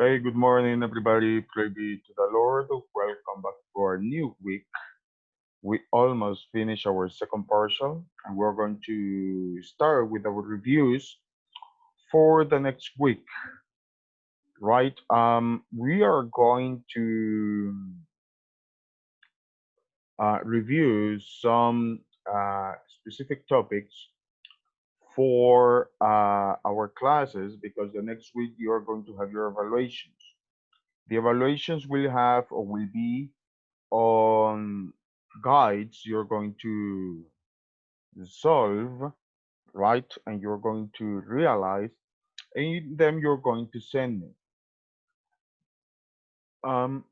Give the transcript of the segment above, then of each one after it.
Okay, good morning, everybody. Praise be to the Lord. Welcome back to our new week. We almost finished our second partial, and we're going to start with our reviews for the next week, right? We are going to review some specific topics for our classes because the next week you are going to have your evaluations. The evaluations will have or will be on guides you're going to solve, right? And you're going to realize, and then you're going to send me. Um,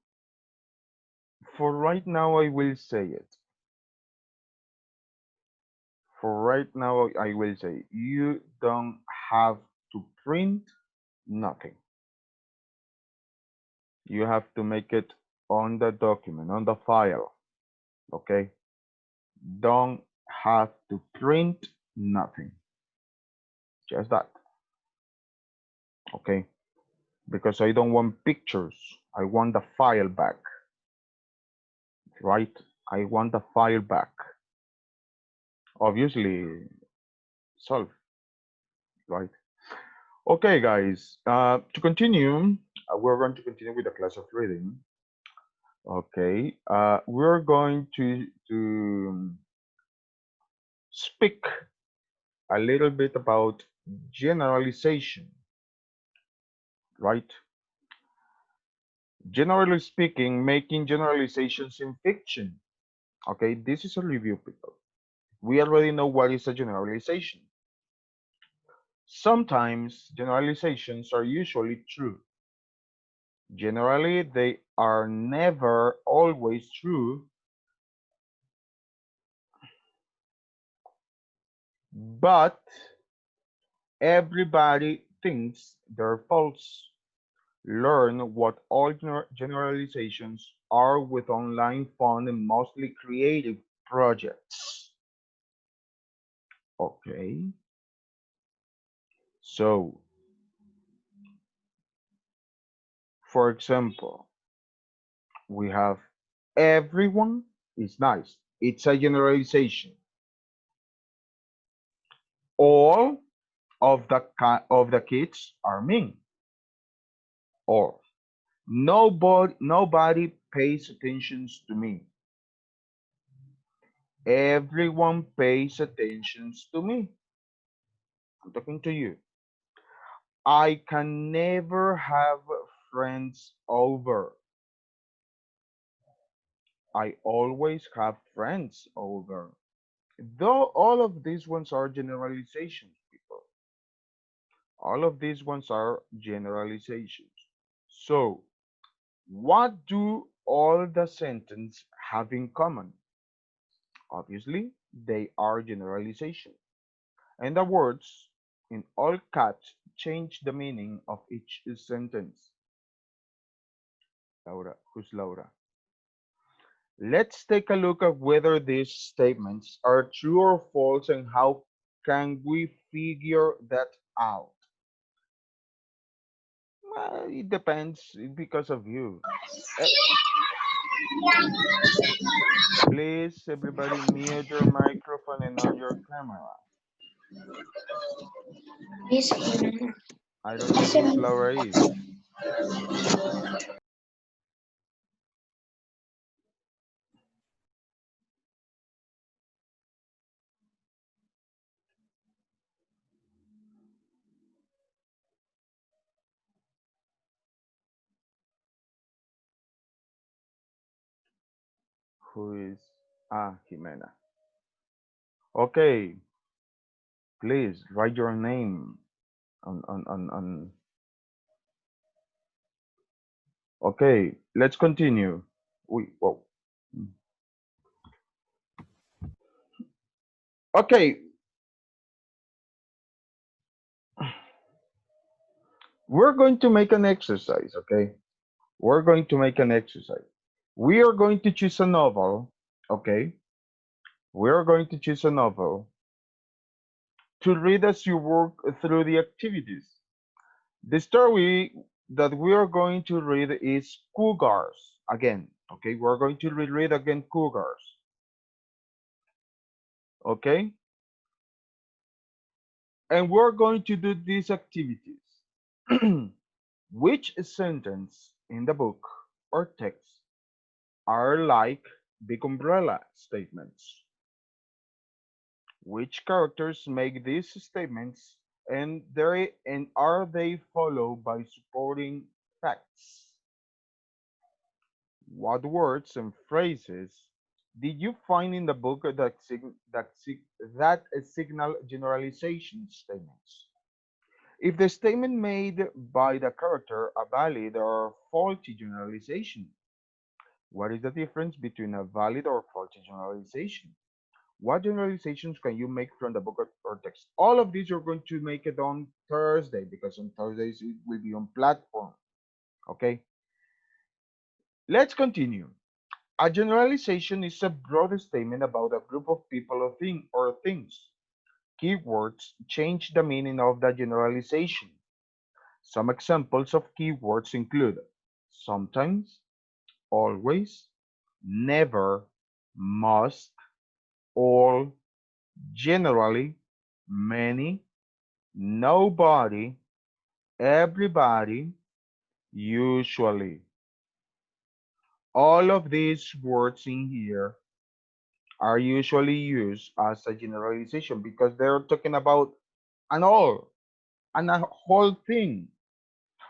for right now, I will say it. For right now, I will say you don't have to print nothing. You have to make it on the document, on the file, okay? Don't have to print nothing. Just that, okay? Because I don't want pictures. I want the file back, right? I want the file back. Obviously, solve, right? Okay, guys. To continue, we're going to continue with the class of reading. Okay. We're going to speak a little bit about generalization, right? Generally speaking, making generalizations in fiction. Okay, this is a review, people. We already know what is a generalization. Sometimes generalizations are usually true. Generally, they are never always true, but everybody thinks they're false. Learn what all generalizations are with online fun and mostly creative projects. Okay, so for example, we have everyone is nice. It's a generalization. All of the kids are mean, or nobody pays attention to me. Everyone pays attention to me. I'm talking to you. I can never have friends over. I always have friends over. Though all of these ones are generalizations, people. All of these ones are generalizations. So, what do all the sentences have in common? Obviously, they are generalizations. And the words in all caps change the meaning of each sentence. Laura, who's Laura? Let's take a look at whether these statements are true or false and how can we figure that out. Well, it depends because of you. Eh, Please, everybody, mute your microphone and on your camera. I don't know who's Laura is. Who is Jimena? Okay, please write your name on. Okay, let's continue. Whoa. Okay, we're going to make an exercise, okay? We're going to make an exercise. We are going to choose a novel, okay? We are going to choose a novel to read as you work through the activities. The story that we are going to read is cougars again. Okay, we're going to reread again cougars. Okay, and we're going to do these activities. Which sentence in the book or text are like big umbrella statements? Which characters make these statements and are they followed by supporting facts? What words and phrases did you find in the book that signal generalization statements? If the statement made by the character a valid or faulty generalization, what is the difference between a valid or faulty generalization? What generalizations can you make from the book or text? All of these you're going to make it on Thursday because on Thursdays it will be on platform. Okay, let's continue. A generalization is a broad statement about a group of people or things. Keywords change the meaning of the generalization. Some examples of keywords include sometimes, always, never, must, all, generally, many, nobody, everybody, usually. All of these words in here are usually used as a generalization because they're talking about an all and a whole thing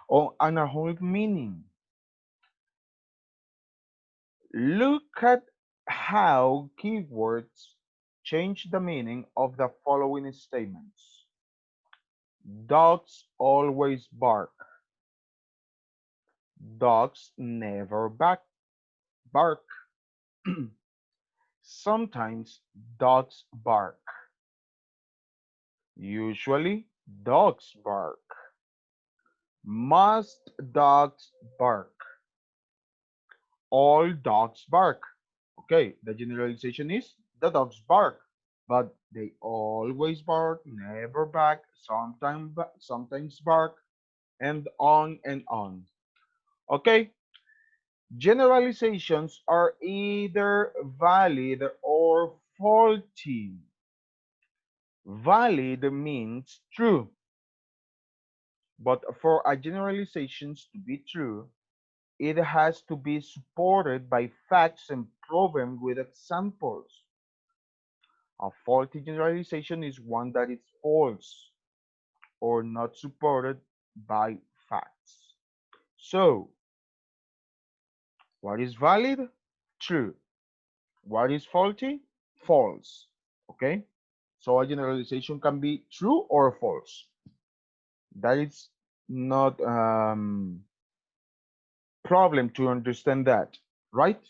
or and a whole meaning. Look at how keywords change the meaning of the following statements. Dogs always bark. Dogs never bark. Sometimes dogs bark. Usually dogs bark. Must dogs bark? All dogs bark. Okay, the generalization is the dogs bark, but they always bark, never bark, sometimes bark, and on and on. Okay, generalizations are either valid or faulty. Valid means true, but for a generalizations to be true, it has to be supported by facts and proven with examples. A faulty generalization is one that is false or not supported by facts. So, what is valid? True. What is faulty? False. Okay? So, a generalization can be true or false. That is not problem to understand that, right?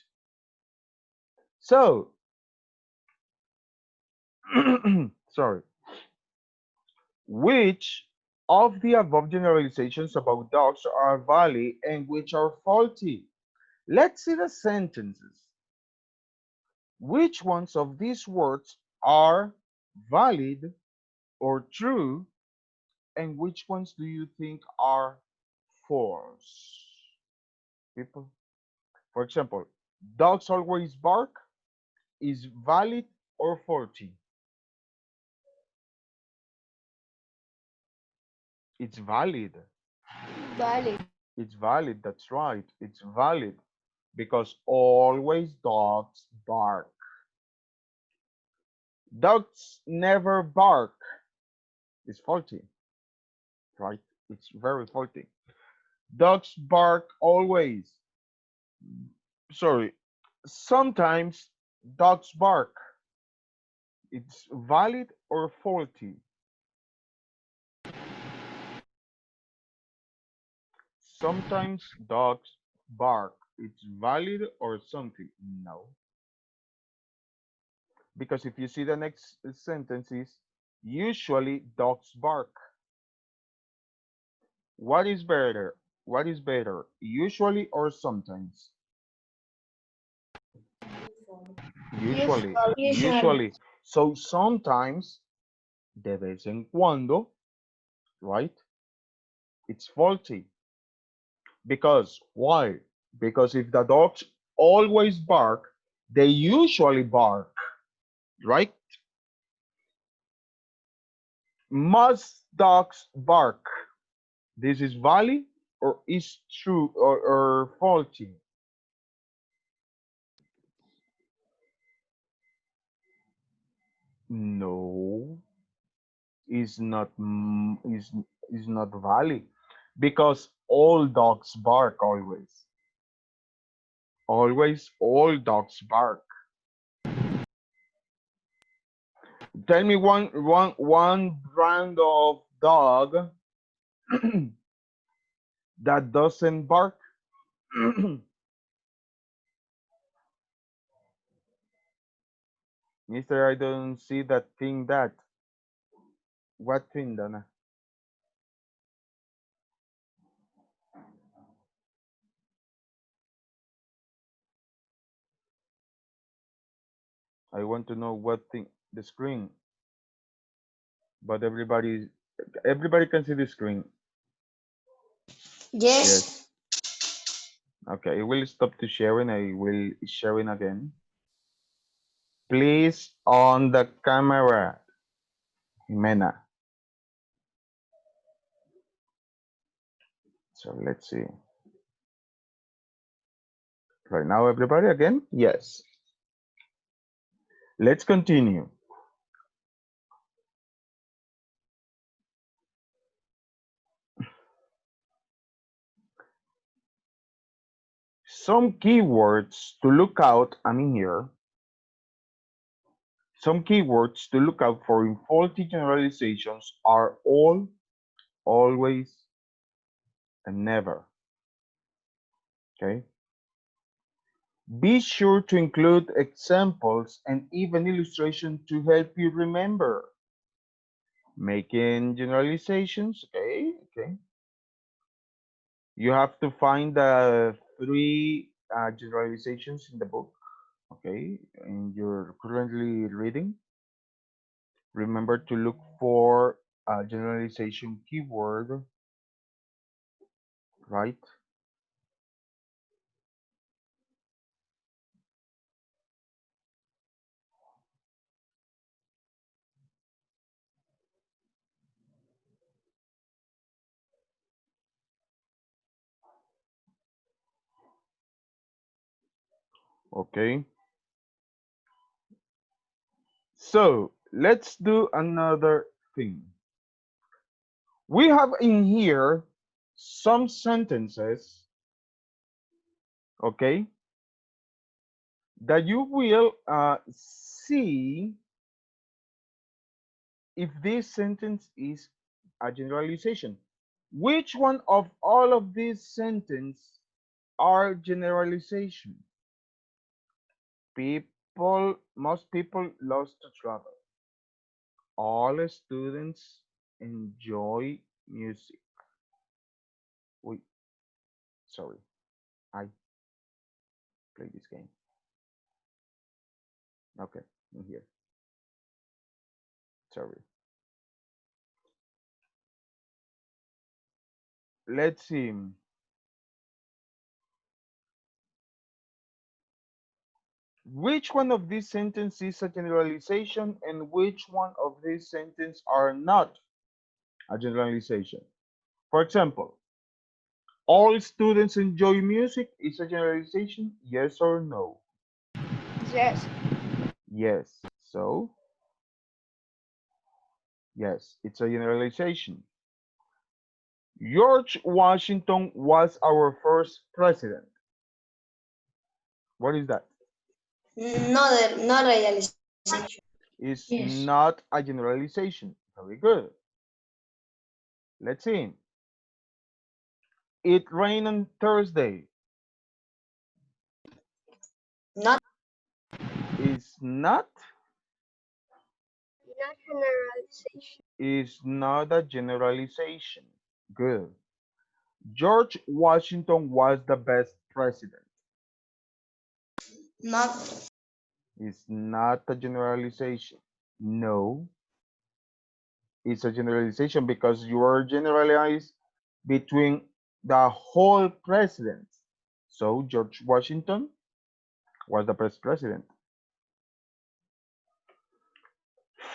So, sorry. Which of the above generalizations about dogs are valid and which are faulty? Let's see the sentences. Which ones of these words are valid or true, and which ones do you think are false? People, for example, dogs always bark is valid or faulty? It's valid. Valid. It's valid. That's right. It's valid because always dogs bark. Dogs never bark is faulty, right? It's very faulty. Dogs bark always. Sorry. Sometimes dogs bark. It's valid or faulty. Sometimes dogs bark. It's valid or something. No. Because if you see the next sentences, usually dogs bark. What is better? What is better? Usually or sometimes? Usually. Usually. Usually. Usually. So sometimes, de vez en cuando, right? It's faulty. Because why? Because if the dogs always bark, they usually bark, right? Must dogs bark? This is valid or is true or faulty? No, is not is not valid because all dogs bark always. Always all dogs bark. Tell me one brand of dog that doesn't bark. Mister, I don't see that thing that. What thing, Dana? I want to know what thing. The screen. But everybody can see the screen. Yes. Yes. Okay, I will stop to sharing. I will sharing again. Please on the camera, Jimena. So let's see. Right now, everybody again? Yes. Let's continue. Some keywords to look out, I'm in here. Some keywords to look out for in faulty generalizations are all, always, and never. Okay. Be sure to include examples and even illustration to help you remember. Making generalizations, okay, okay. You have to find the three generalizations in the book, okay, and you're currently reading. Remember to look for a generalization keyword, right? Okay. So let's do another thing. We have in here some sentences, okay, that you will see if this sentence is a generalization. Which one of all of these sentences are generalization? Most people love to travel. All students enjoy music. Wait, sorry, I play this game. Okay, in here. Sorry. Let's see. Which one of these sentences is a generalization and which one of these sentences are not a generalization? For example, all students enjoy music is a generalization, yes or no? Yes. Yes. So, yes, it's a generalization. George Washington was our first president. What is that? Not realization. Is Yes. not a generalization. Very good. Let's see. It rained on Thursday. Not Is not not generalization. is not a generalization. Good. George Washington was the best president. Not Is not a generalization. No, it's a generalization because you are generalized between the whole president. So George Washington was the best president.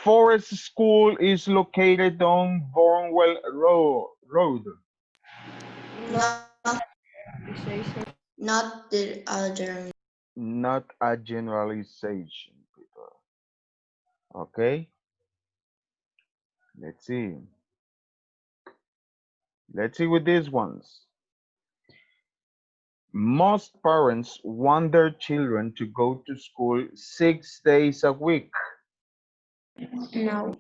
Forest School is located on Barnwell Road. Not, not the other. Not a generalization, people. Okay, let's see. Let's see with these ones. Most parents want their children to go to school 6 days a week. No.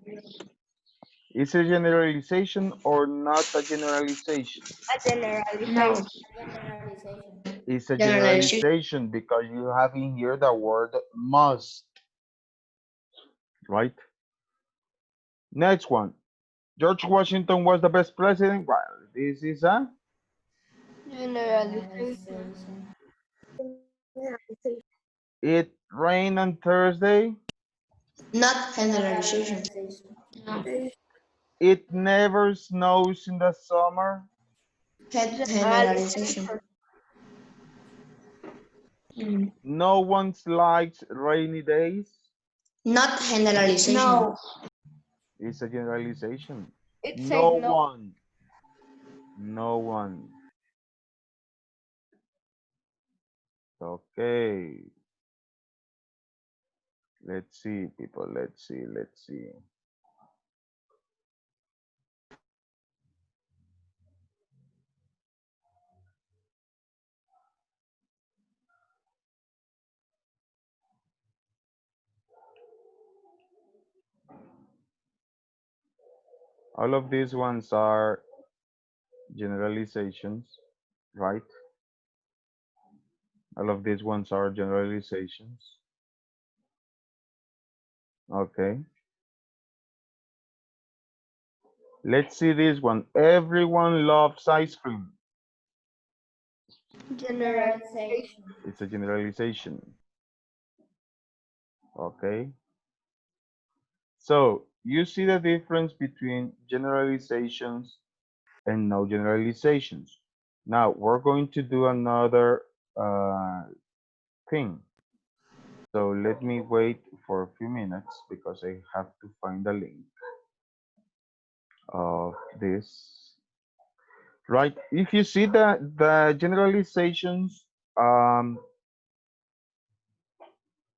Is a generalization or not a generalization? A generalization. No. Generalization. It's a Generalization. generalization because you have in here the word must, right? Next one. George Washington was the best president. Well, this is a Generalization. Generalization. it rained on Thursday. Not Not generalization. generalization. No. It never snows in the summer. Generalization. Mm. No one likes rainy days. Not generalization. No. It's a generalization. It No said no. one. No one. Okay. Let's see, people. Let's see. Let's see. All of these ones are generalizations, right? All of these ones are generalizations. Okay. Let's see this one. Everyone loves ice cream. Generalization. Generalization. It's a generalization. Okay. So you see the difference between generalizations and no generalizations. Now we're going to do another thing. So let me wait for a few minutes because I have to find the link of this. Right. If you see the generalizations, um,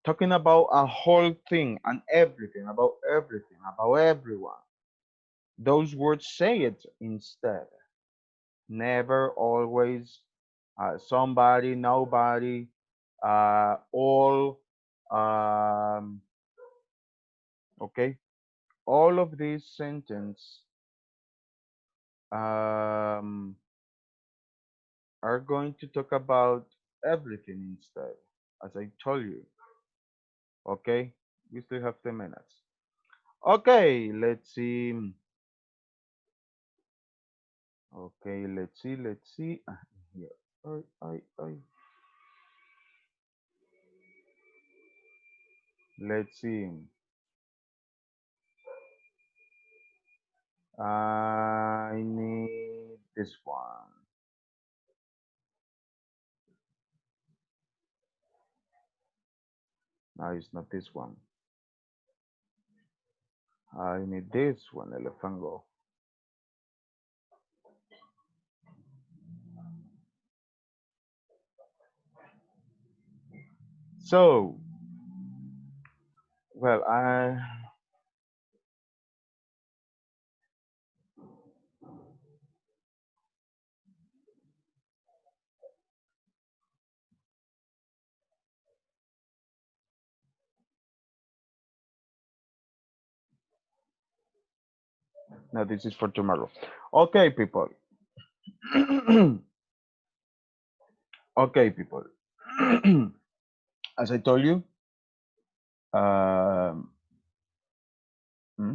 talking about a whole thing and everything, about everyone. Those words say it instead. Never, always, somebody, nobody, all, um, okay? All of these sentences um, are going to talk about everything instead, as I told you, okay? We still have 10 minutes. Okay, let's see. Okay, let's see, let's see. Here. I. Let's see. I need this one. No, it's not this one. I need this one, Elefango. So, well, I no, this is for tomorrow. Okay, people. Okay, people. As I told you, um, hmm,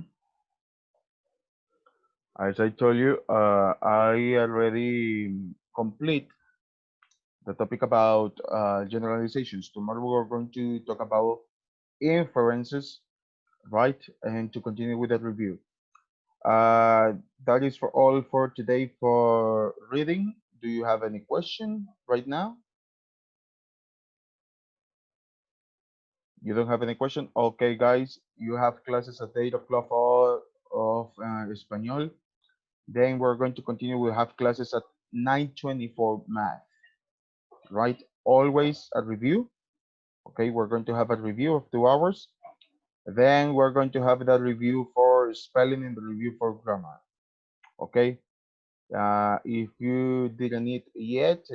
as I told you, I already complete the topic about generalizations. Tomorrow we're going to talk about inferences, right? And to continue with that review. That is for all for today for reading. Do you have any question right now? You don't have any question? Okay, guys, you have classes at 8 o'clock of Espanol. Then we're going to continue. We'll have classes at 9:24 math, right? Always a review. Okay, we're going to have a review of 2 hours. Then we're going to have that review for spelling and the review for grammar. Okay, if you didn't eat yet,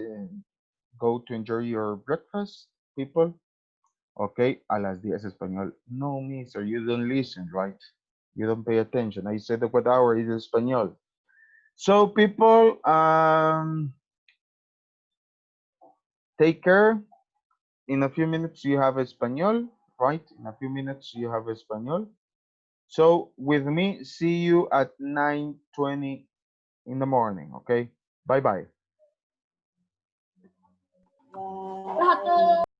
go to enjoy your breakfast, people. Okay, a las 10 español. No, mister, you don't listen, right? You don't pay attention. I said what hour is español. So, people, take care. In a few minutes, you have español, right? In a few minutes, you have español. So, with me, see you at 9:20 in the morning, okay? Bye bye.